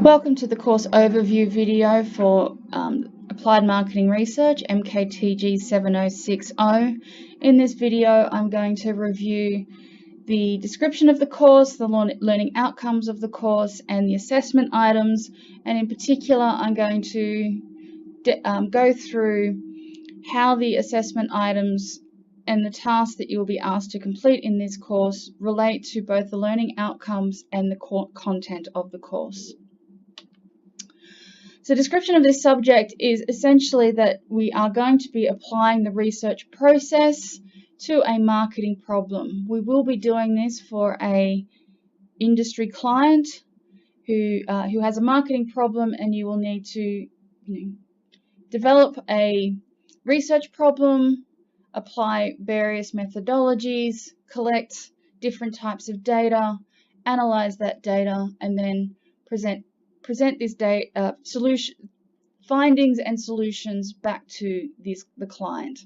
Welcome to the course overview video for Applied Marketing Research, MKTG7060. In this video, I'm going to review the description of the course, the learning outcomes of the course, and the assessment items. And in particular, I'm going to go through how the assessment items and the tasks that you'll be asked to complete in this course relate to both the learning outcomes and the content of the course. So description of this subject is essentially that we are going to be applying the research process to a marketing problem. We will be doing this for an industry client who has a marketing problem, and you will need to develop a research problem, apply various methodologies, collect different types of data, analyze that data, and then present this data, findings and solutions back to the client.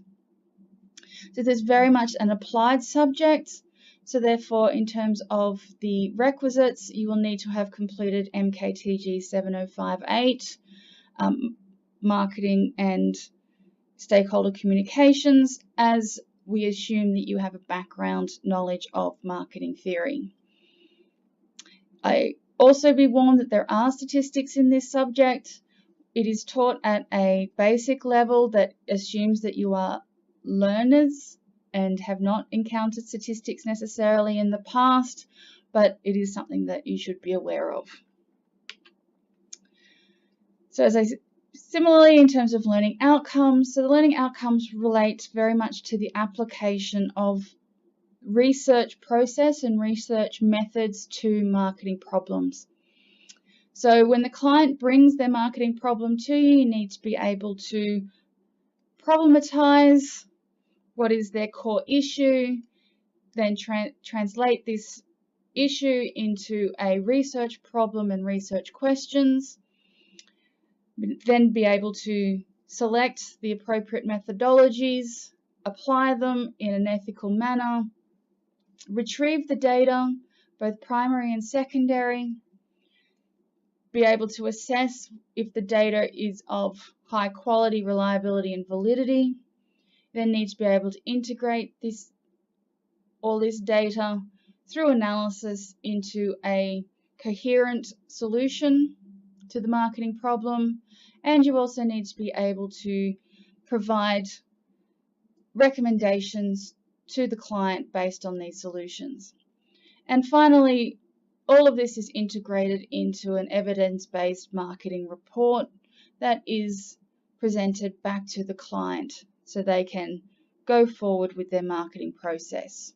So there's very much an applied subject. So therefore, in terms of the requisites, you will need to have completed MKTG7058, marketing and stakeholder communications, as we assume that you have a background knowledge of marketing theory. Also be warned that there are statistics in this subject. It is taught at a basic level that assumes that you are learners and have not encountered statistics necessarily in the past, but it is something that you should be aware of. So similarly, in terms of learning outcomes, so the learning outcomes relate very much to the application of research process and research methods to marketing problems. So when the client brings their marketing problem to you, you need to be able to problematize what is their core issue, then translate this issue into a research problem and research questions, then be able to select the appropriate methodologies, apply them in an ethical manner, retrieve the data, both primary and secondary, be able to assess if the data is of high quality, reliability, and validity, then need to be able to integrate all this data through analysis into a coherent solution to the marketing problem, and you also need to be able to provide recommendations to the client based on these solutions. And finally, all of this is integrated into an evidence-based marketing report that is presented back to the client so they can go forward with their marketing process.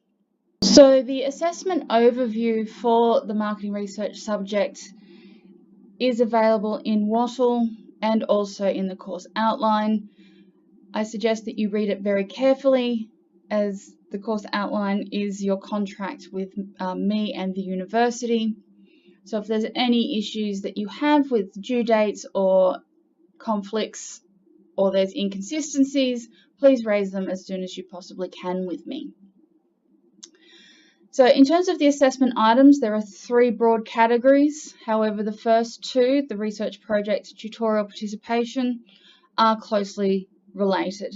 So the assessment overview for the marketing research subject is available in Wattle and also in the course outline. I suggest that you read it very carefully, as the course outline is your contract with me and the university. So if there's any issues that you have with due dates or conflicts, or there's inconsistencies, please raise them as soon as you possibly can with me. So in terms of the assessment items, there are three broad categories. However, the first two, the research project, tutorial participation, are closely related.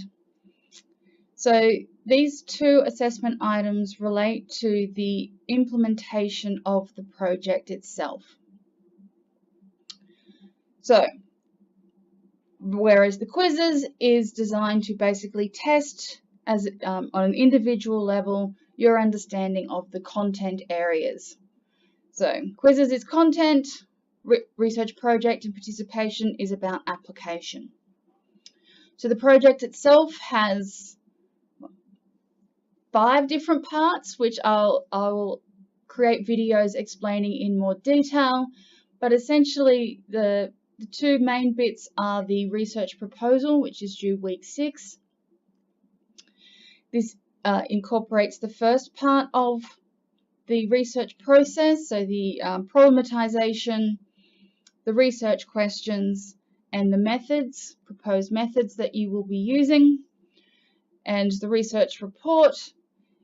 So these two assessment items relate to the implementation of the project itself. So, whereas the quizzes is designed to basically test on an individual level your understanding of the content areas. So quizzes is content, research project and participation is about application. So the project itself has 5 different parts, which I'll create videos explaining in more detail, but essentially the two main bits are the research proposal, which is due week 6. This incorporates the first part of the research process, so the problematization, the research questions, and the methods, proposed methods that you will be using. And the research report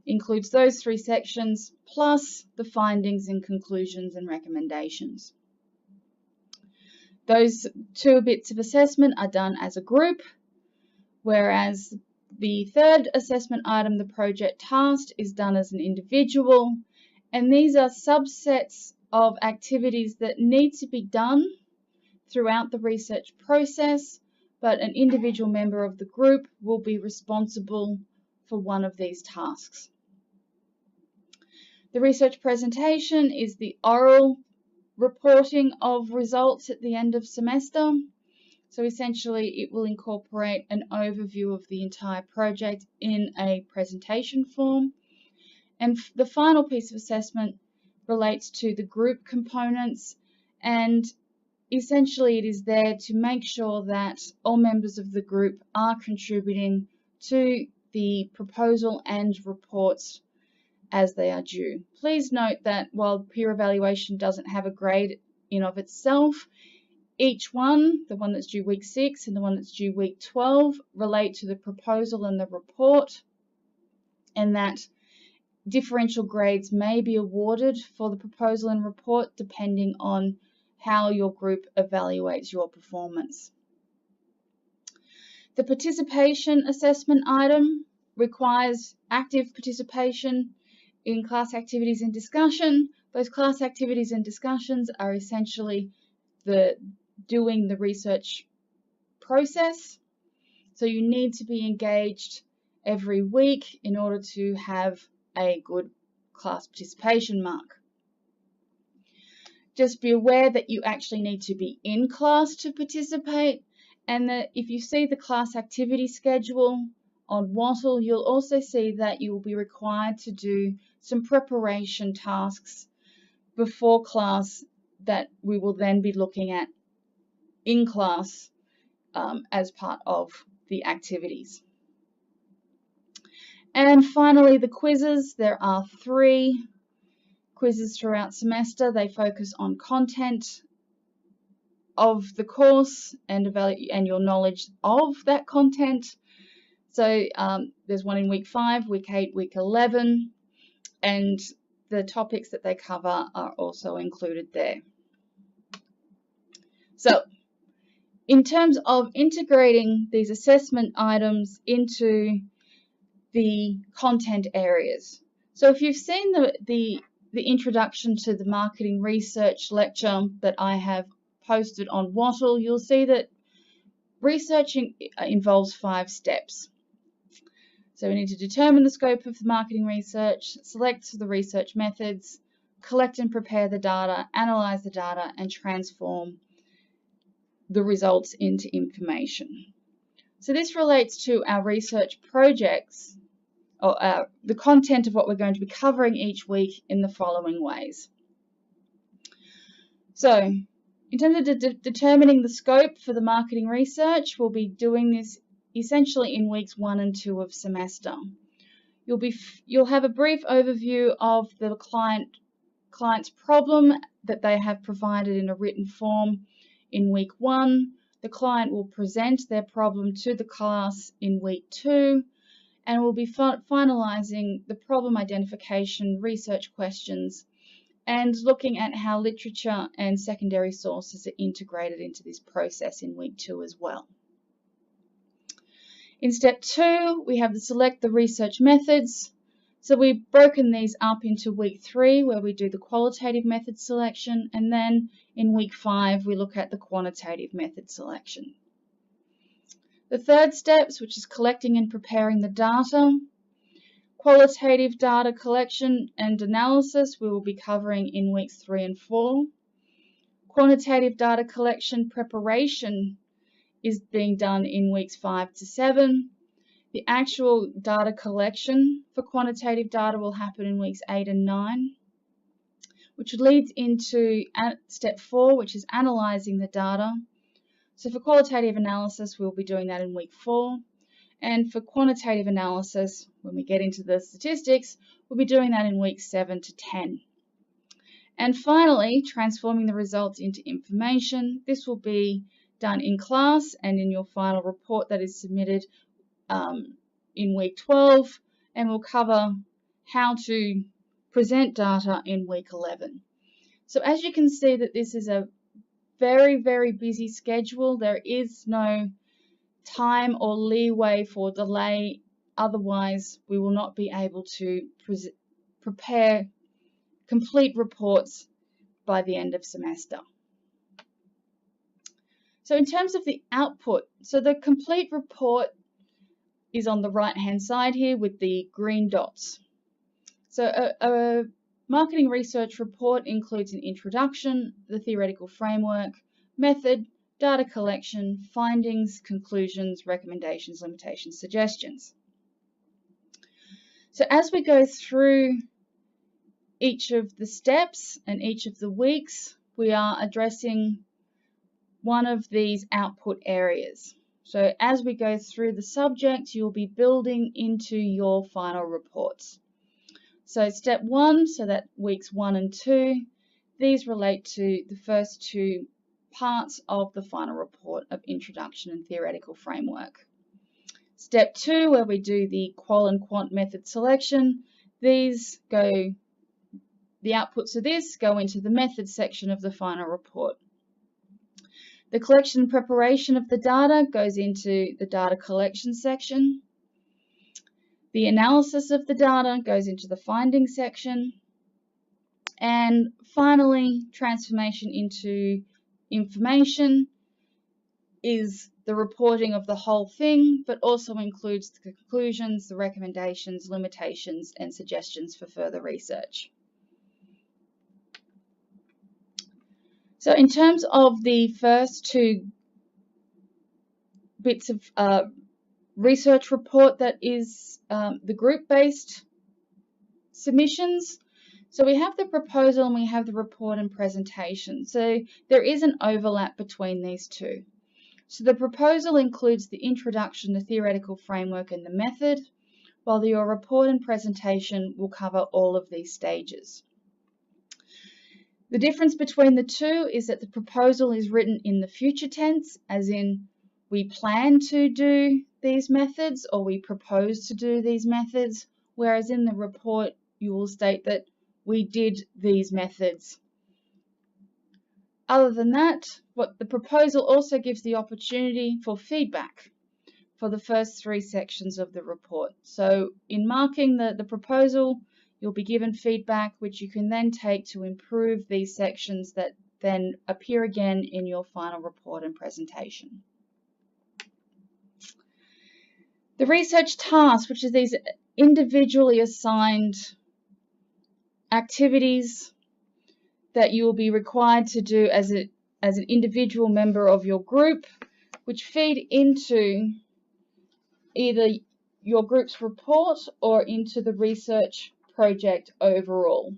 includes those 3 sections, plus the findings and conclusions and recommendations. those 2 bits of assessment are done as a group, whereas the third assessment item, the project task, is done as an individual. And these are subsets of activities that need to be done throughout the research process, but an individual member of the group will be responsible for one of these tasks. The research presentation is the oral reporting of results at the end of semester. So essentially it will incorporate an overview of the entire project in a presentation form. And the final piece of assessment relates to the group components, and essentially it is there to make sure that all members of the group are contributing to the proposal and reports as they are due. Please note that while peer evaluation doesn't have a grade in of itself, each one, the one that's due week 6 and the one that's due week 12, relate to the proposal and the report, and that differential grades may be awarded for the proposal and report depending on how your group evaluates your performance. The participation assessment item requires active participation in class activities and discussion. Those class activities and discussions are essentially doing the research process. So you need to be engaged every week in order to have a good class participation mark. Just be aware that you actually need to be in class to participate, and that if you see the class activity schedule on Wattle, you'll also see that you will be required to do some preparation tasks before class that we will then be looking at in class as part of the activities. And finally, the quizzes. There are 3 quizzes throughout semester. They focus on content of the course and your knowledge of that content. So there's one in week 5, week 8, week 11, and the topics that they cover are also included there. So in terms of integrating these assessment items into the content areas. So if you've seen the introduction to the marketing research lecture that I have posted on Wattle, you'll see that researching involves 5 steps. So we need to determine the scope of the marketing research, select the research methods, collect and prepare the data, analyze the data, and transform the results into information. So this relates to our research projects, or the content of what we're going to be covering each week in the following ways. So in terms of determining the scope for the marketing research, we'll be doing this essentially in weeks 1 and 2 of semester. You'll have a brief overview of the client's problem that they have provided in a written form in week 1. The client will present their problem to the class in week 2, and we'll be finalizing the problem identification, research questions, and looking at how literature and secondary sources are integrated into this process in week 2 as well. In step 2, we have to select the research methods. So we've broken these up into week 3, where we do the qualitative method selection, and then in week 5, we look at the quantitative method selection. The third steps, which is collecting and preparing the data. Qualitative data collection and analysis we will be covering in weeks 3 and 4. Quantitative data collection preparation is being done in weeks 5 to 7. The actual data collection for quantitative data will happen in weeks 8 and 9, which leads into step 4, which is analysing the data. So for qualitative analysis, we'll be doing that in week 4. And for quantitative analysis, when we get into the statistics, we'll be doing that in weeks 7 to 10. And finally, transforming the results into information. This will be done in class and in your final report that is submitted in week 12, and we'll cover how to present data in week 11. So as you can see that this is a very, very busy schedule. There is no time or leeway for delay. Otherwise, we will not be able to prepare complete reports by the end of semester. So in terms of the output, so the complete report is on the right-hand side here with the green dots. So a marketing research report includes an introduction, the theoretical framework, method, data collection, findings, conclusions, recommendations, limitations, suggestions. So as we go through each of the steps and each of the weeks, we are addressing one of these output areas. So as we go through the subject, you'll be building into your final reports. So step 1, so that weeks 1 and 2, these relate to the first 2 parts of the final report of introduction and theoretical framework. Step 2, where we do the qual and quant method selection, these go, the outputs of this go into the method section of the final report. The collection and preparation of the data goes into the data collection section. The analysis of the data goes into the findings section. And finally, transformation into information is the reporting of the whole thing, but also includes the conclusions, the recommendations, limitations, and suggestions for further research. So in terms of the first 2 bits of research report, that is the group-based submissions. So we have the proposal and we have the report and presentation. So there is an overlap between these 2. So the proposal includes the introduction, the theoretical framework, and the method, while your report and presentation will cover all of these stages. The difference between the 2 is that the proposal is written in the future tense, as in we plan to do these methods or we propose to do these methods, whereas in the report you will state that we did these methods. Other than that, the proposal also gives the opportunity for feedback for the first 3 sections of the report. So in marking the proposal, you'll be given feedback which you can then take to improve these sections that then appear again in your final report and presentation. The research tasks, which are these individually assigned activities that you will be required to do as an individual member of your group, which feed into either your group's report or into the research project overall.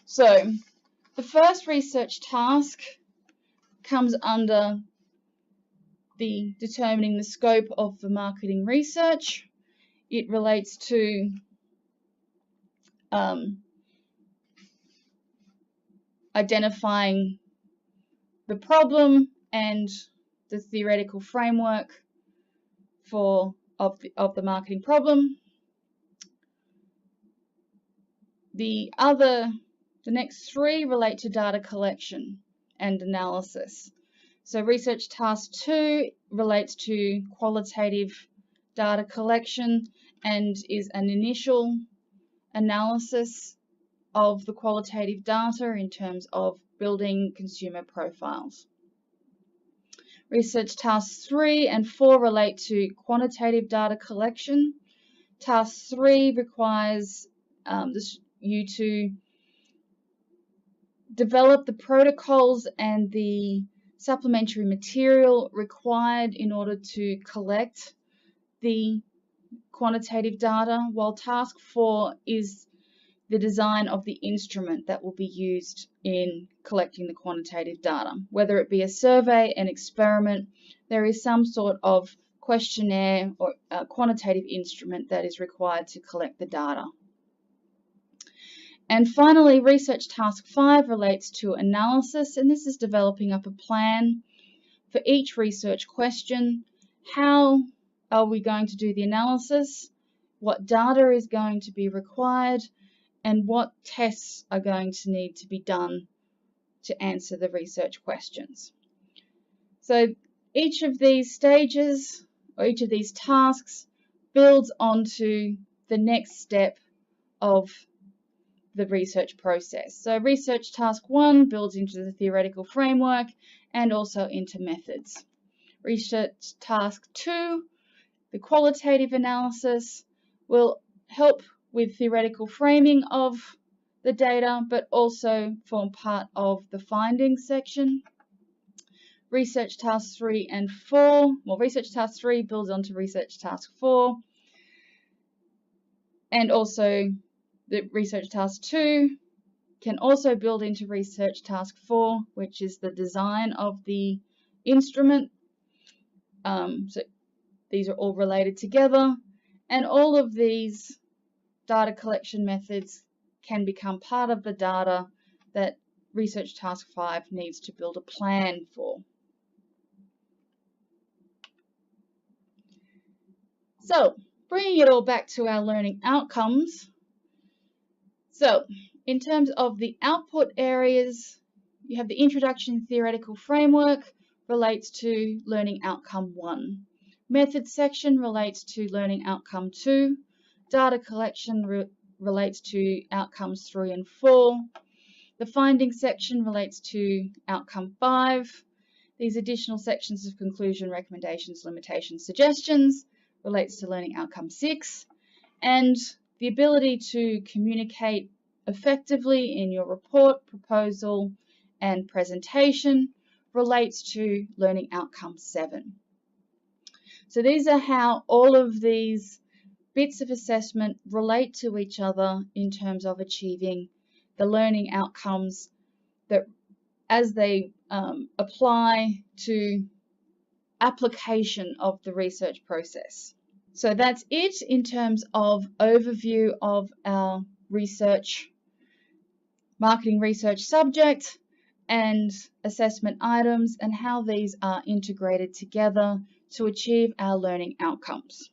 So the first research task comes under the determining the scope of the marketing research. It relates to identifying the problem and the theoretical framework of the marketing problem. The next 3 relate to data collection and analysis. So research task 2 relates to qualitative data collection and is an initial analysis of the qualitative data in terms of building consumer profiles. Research tasks 3 and 4 relate to quantitative data collection. Task 3 requires you to develop the protocols and the supplementary material required in order to collect the quantitative data, while task 4 is the design of the instrument that will be used in collecting the quantitative data. Whether it be a survey, an experiment, there is some sort of questionnaire or quantitative instrument that is required to collect the data. And finally, research task 5 relates to analysis, and this is developing up a plan for each research question. How are we going to do the analysis? What data is going to be required? And what tests are going to need to be done to answer the research questions. So each of these stages or each of these tasks builds onto the next step of the research process. So research task 1 builds into the theoretical framework and also into methods. Research task 2, the qualitative analysis, will help with theoretical framing of the data, but also form part of the findings section. Research task 3 and 4, well, research task 3 builds onto research task 4, and also the research task 2 can also build into research task 4, which is the design of the instrument. So these are all related together, and all of these data collection methods can become part of the data that research task 5 needs to build a plan for. So, bringing it all back to our learning outcomes. So, in terms of the output areas, you have the introduction theoretical framework relates to learning outcome 1. Method section relates to learning outcome 2. Data collection relates to outcomes 3 and 4. The findings section relates to outcome 5. These additional sections of conclusion, recommendations, limitations, suggestions relates to learning outcome 6. And the ability to communicate effectively in your report, proposal, and presentation relates to learning outcome 7. So these are how all of these bits of assessment relate to each other in terms of achieving the learning outcomes that as they apply to application of the research process. So that's it in terms of overview of our marketing research subject and assessment items and how these are integrated together to achieve our learning outcomes.